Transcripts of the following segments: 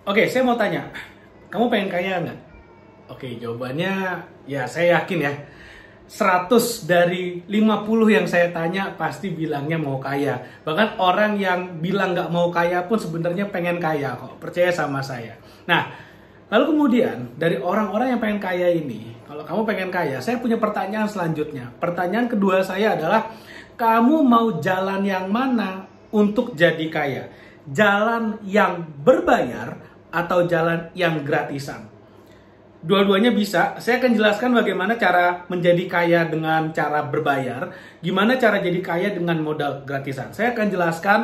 Oke, saya mau tanya, kamu pengen kaya nggak? Oke, jawabannya ya saya yakin ya. 100 dari 50 yang saya tanya pasti bilangnya mau kaya. Bahkan orang yang bilang nggak mau kaya pun sebenarnya pengen kaya kok. Percaya sama saya. Nah, lalu kemudian dari orang-orang yang pengen kaya ini, kalau kamu pengen kaya, saya punya pertanyaan selanjutnya. Pertanyaan kedua saya adalah, kamu mau jalan yang mana untuk jadi kaya? Jalan yang berbayar atau jalan yang gratisan? Dua-duanya bisa. Saya akan jelaskan bagaimana cara menjadi kaya dengan cara berbayar, gimana cara jadi kaya dengan modal gratisan. Saya akan jelaskan.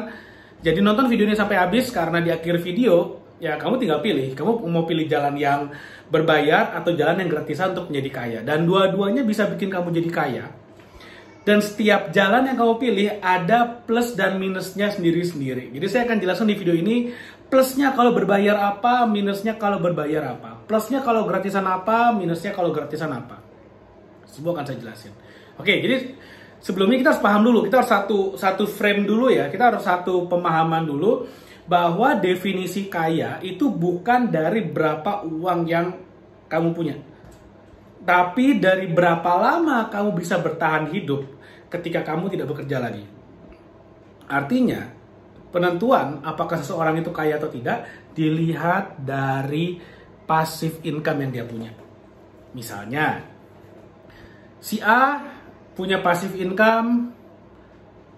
Jadi nonton video ini sampai habis, karena di akhir video ya kamu tinggal pilih. Kamu mau pilih jalan yang berbayar atau jalan yang gratisan untuk menjadi kaya. Dan dua-duanya bisa bikin kamu jadi kaya. Dan setiap jalan yang kamu pilih ada plus dan minusnya sendiri-sendiri. Jadi saya akan jelaskan di video ini, plusnya kalau berbayar apa, minusnya kalau berbayar apa. Plusnya kalau gratisan apa, minusnya kalau gratisan apa. Semua akan saya jelasin. Oke, jadi sebelumnya kita harus paham dulu. Kita harus satu frame dulu ya. Kita harus satu pemahaman dulu bahwa definisi kaya itu bukan dari berapa uang yang kamu punya, tapi dari berapa lama kamu bisa bertahan hidup ketika kamu tidak bekerja lagi. Artinya, penentuan apakah seseorang itu kaya atau tidak dilihat dari passive income yang dia punya. Misalnya, si A punya passive income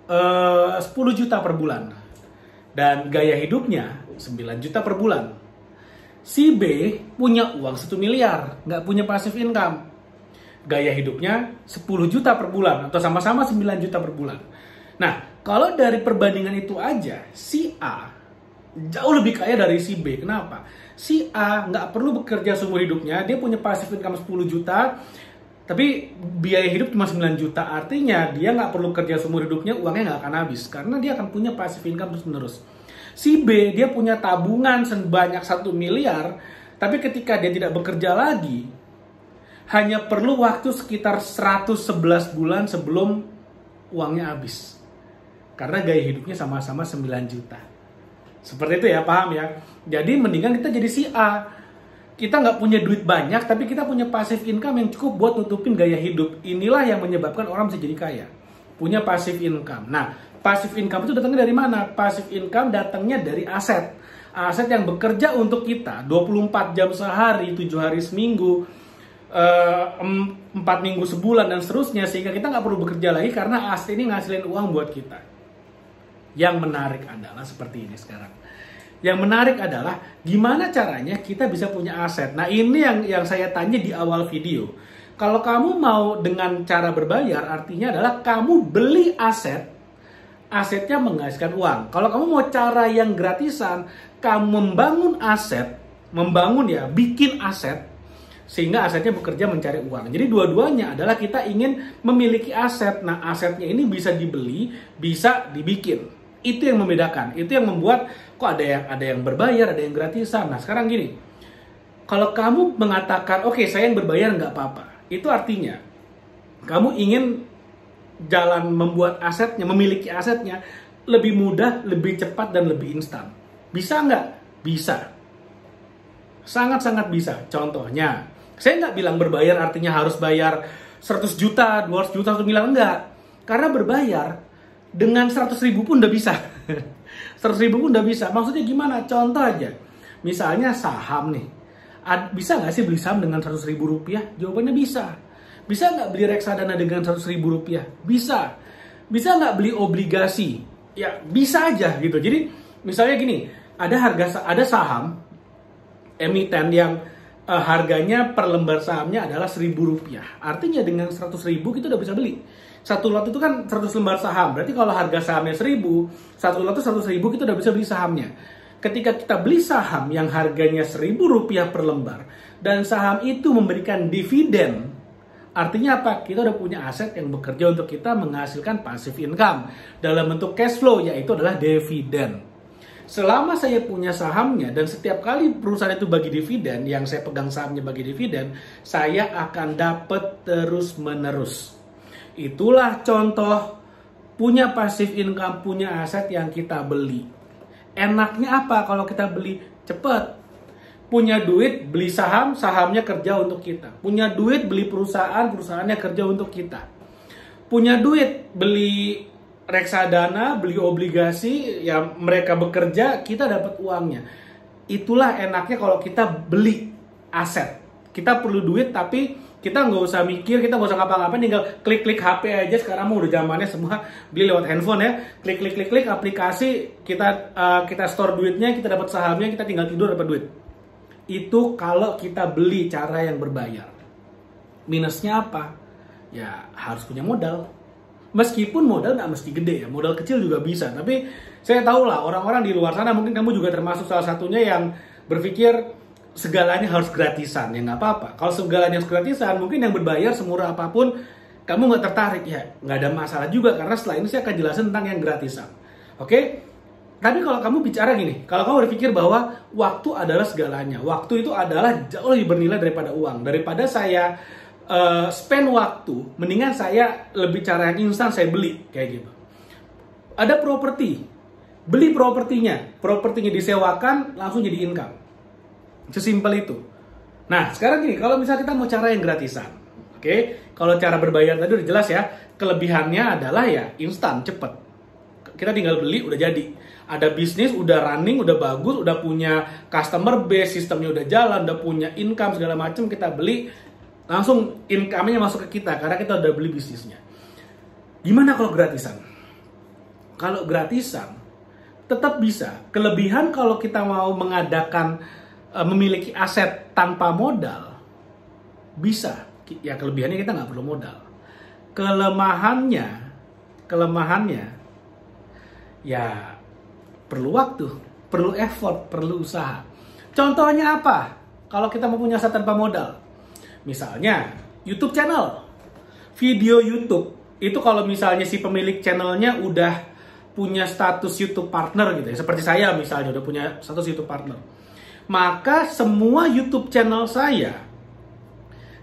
10 juta per bulan dan gaya hidupnya 9 juta per bulan. Si B punya uang 1 miliar, nggak punya passive income. Gaya hidupnya 10 juta per bulan atau sama-sama 9 juta per bulan. Nah, kalau dari perbandingan itu aja, si A jauh lebih kaya dari si B. Kenapa? Si A nggak perlu bekerja seumur hidupnya, dia punya passive income 10 juta, tapi biaya hidup cuma 9 juta. Artinya dia nggak perlu kerja seumur hidupnya, uangnya nggak akan habis, karena dia akan punya passive income terus-menerus. Si B, dia punya tabungan sebanyak 1 miliar, tapi ketika dia tidak bekerja lagi, hanya perlu waktu sekitar 111 bulan sebelum uangnya habis. Karena gaya hidupnya sama-sama 9 juta. Seperti itu ya, paham ya? Jadi mendingan kita jadi si A. Kita nggak punya duit banyak, tapi kita punya passive income yang cukup buat nutupin gaya hidup. Inilah yang menyebabkan orang bisa jadi kaya. Punya passive income. Nah, passive income itu datangnya dari mana? Passive income datangnya dari aset. Aset yang bekerja untuk kita 24 jam sehari, 7 hari seminggu, 4 minggu sebulan, dan seterusnya. Sehingga kita nggak perlu bekerja lagi karena aset ini ngasilin uang buat kita. Yang menarik adalah seperti ini sekarang. Yang menarik adalah gimana caranya kita bisa punya aset. Nah, ini yang saya tanya di awal video. Kalau kamu mau dengan cara berbayar, artinya adalah kamu beli aset, asetnya menghasilkan uang. Kalau kamu mau cara yang gratisan, kamu membangun aset, bikin aset, sehingga asetnya bekerja mencari uang. Jadi dua-duanya adalah kita ingin memiliki aset. Nah, asetnya ini bisa dibeli, bisa dibikin. Itu yang membedakan. Itu yang membuat kok ada yang berbayar, ada yang gratisan. Nah, sekarang gini. Kalau kamu mengatakan, oke, saya yang berbayar nggak apa-apa. Itu artinya kamu ingin jalan membuat asetnya, memiliki asetnya lebih mudah, lebih cepat, dan lebih instan. Bisa nggak? Bisa. Sangat-sangat bisa. Contohnya, saya nggak bilang berbayar artinya harus bayar 100 juta, 200 juta, 1 miliar. Enggak. Karena berbayar dengan 100 ribu pun udah bisa. 100 ribu pun udah bisa. Maksudnya gimana? Contoh aja. Misalnya saham nih. Bisa nggak sih beli saham dengan 100 ribu rupiah? Jawabannya bisa. Bisa nggak beli reksadana dengan 100 ribu rupiah? Bisa. Bisa nggak beli obligasi? Ya bisa aja gitu. Jadi misalnya gini, ada saham emiten yang harganya per lembar sahamnya adalah 1.000 rupiah. Artinya dengan 100 ribu kita udah bisa beli. Satu lot itu kan 100 lembar saham. Berarti kalau harga sahamnya 1.000, satu lot itu 100 ribu kita udah bisa beli sahamnya. Ketika kita beli saham yang harganya 1.000 rupiah per lembar, dan saham itu memberikan dividen, artinya apa? Kita udah punya aset yang bekerja untuk kita menghasilkan passive income dalam bentuk cash flow, yaitu adalah dividen. Selama saya punya sahamnya dan setiap kali perusahaan itu bagi dividen, yang saya pegang sahamnya bagi dividen, saya akan dapat terus-menerus. Itulah contoh punya passive income, punya aset yang kita beli. Enaknya apa kalau kita beli? Cepat. Punya duit beli saham, sahamnya kerja untuk kita. Punya duit beli perusahaan, perusahaannya kerja untuk kita. Punya duit beli reksadana, beli obligasi, ya mereka bekerja, kita dapat uangnya. Itulah enaknya kalau kita beli aset. Kita perlu duit tapi kita nggak usah mikir, kita nggak usah ngapa-ngapain, tinggal klik-klik HP aja. Sekarang mau udah zamannya semua beli lewat handphone ya. Klik aplikasi, kita store duitnya, kita dapat sahamnya, kita tinggal tidur dapat duit. Itu kalau kita beli cara yang berbayar. Minusnya apa? Ya harus punya modal. Meskipun modal nggak mesti gede ya, modal kecil juga bisa. Tapi saya tahu lah orang-orang di luar sana, mungkin kamu juga termasuk salah satunya yang berpikir segalanya harus gratisan. Ya nggak apa-apa. Kalau segalanya harus gratisan, mungkin yang berbayar semurah apapun kamu nggak tertarik, ya nggak ada masalah juga. Karena setelah ini saya akan jelasin tentang yang gratisan. Oke? Tapi kalau kamu bicara gini, kalau kamu berpikir bahwa waktu adalah segalanya, waktu itu adalah jauh lebih bernilai daripada uang. Daripada saya spend waktu, mendingan saya lebih cara yang instan saya beli, kayak gitu. Ada properti, beli propertinya disewakan, langsung jadi income. Sesimpel itu. Nah, sekarang gini, kalau misalnya kita mau cara yang gratisan, oke? Kalau cara berbayar tadi udah jelas ya, kelebihannya adalah ya instan, cepet. Kita tinggal beli, udah jadi. Ada bisnis, udah running, udah bagus, udah punya customer base, sistemnya udah jalan, udah punya income, segala macam, kita beli, langsung income-nya masuk ke kita, karena kita udah beli bisnisnya. Gimana kalau gratisan? Kalau gratisan, tetap bisa. Kelebihan kalau kita mau mengadakan, memiliki aset tanpa modal, bisa. Ya kelebihannya kita nggak perlu modal. Kelemahannya, ya perlu waktu, perlu effort, perlu usaha. Contohnya apa? Kalau kita mau punya aset tanpa modal, misalnya YouTube channel, video YouTube. Itu kalau misalnya si pemilik channelnya udah punya status YouTube partner gitu ya, seperti saya misalnya udah punya status YouTube partner, maka semua YouTube channel saya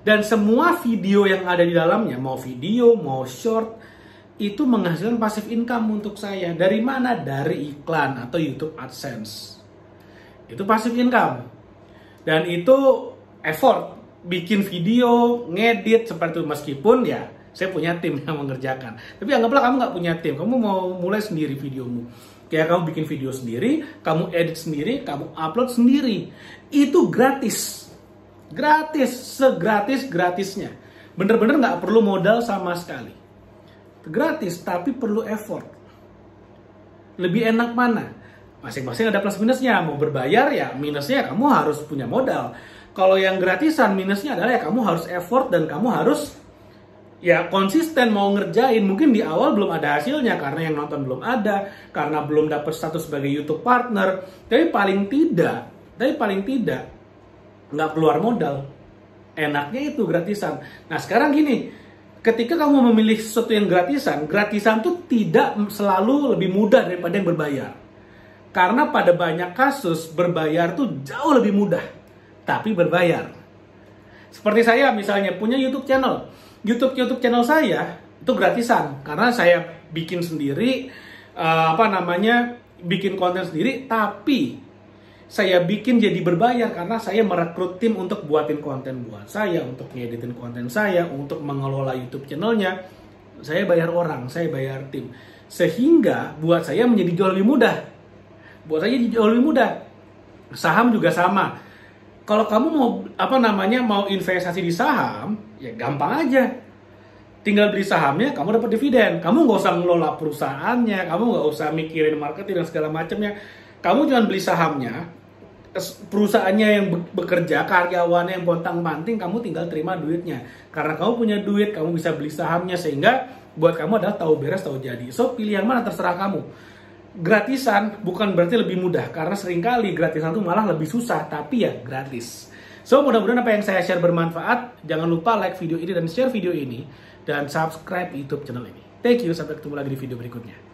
dan semua video yang ada di dalamnya, mau video, mau short, itu menghasilkan passive income untuk saya. Dari mana? Dari iklan atau YouTube AdSense. Itu passive income. Dan itu effort. Bikin video, ngedit, seperti itu. Meskipun ya, saya punya tim yang mengerjakan. Tapi anggaplah kamu nggak punya tim. Kamu mau mulai sendiri videomu. Kayak kamu bikin video sendiri, kamu edit sendiri, kamu upload sendiri. Itu gratis. Gratis. Segratis-gratisnya. Bener-bener nggak perlu modal sama sekali. Gratis, tapi perlu effort. Lebih enak mana? Masing-masing ada plus minusnya. Mau berbayar ya minusnya kamu harus punya modal. Kalau yang gratisan minusnya adalah ya kamu harus effort dan kamu harus ya konsisten mau ngerjain. Mungkin di awal belum ada hasilnya karena yang nonton belum ada, karena belum dapat status sebagai YouTube partner. Tapi paling tidak nggak keluar modal. Enaknya itu gratisan. Nah sekarang gini, ketika kamu memilih sesuatu yang gratisan tuh tidak selalu lebih mudah daripada yang berbayar. Karena pada banyak kasus berbayar tuh jauh lebih mudah, tapi berbayar. Seperti saya misalnya punya YouTube channel. YouTube channel saya itu gratisan karena saya bikin sendiri, bikin konten sendiri, tapi saya bikin jadi berbayar karena saya merekrut tim untuk buatin konten buat saya, untuk ngeditin konten saya, untuk mengelola YouTube channelnya. Saya bayar orang, saya bayar tim. Sehingga buat saya menjadi jauh lebih mudah. Saham juga sama. Kalau kamu mau investasi di saham, ya gampang aja. Tinggal beli sahamnya, kamu dapat dividen. Kamu nggak usah ngelola perusahaannya, kamu nggak usah mikirin marketing dan segala macamnya. Kamu cuma beli sahamnya, perusahaannya yang bekerja, karyawannya yang pontang-panting, kamu tinggal terima duitnya. Karena kamu punya duit, kamu bisa beli sahamnya, sehingga buat kamu adalah tahu beres, tahu jadi. So, pilih yang mana terserah kamu. Gratisan bukan berarti lebih mudah, karena seringkali gratisan itu malah lebih susah, tapi ya gratis. So, mudah-mudahan apa yang saya share bermanfaat. Jangan lupa like video ini dan share video ini, dan subscribe YouTube channel ini. Thank you, sampai ketemu lagi di video berikutnya.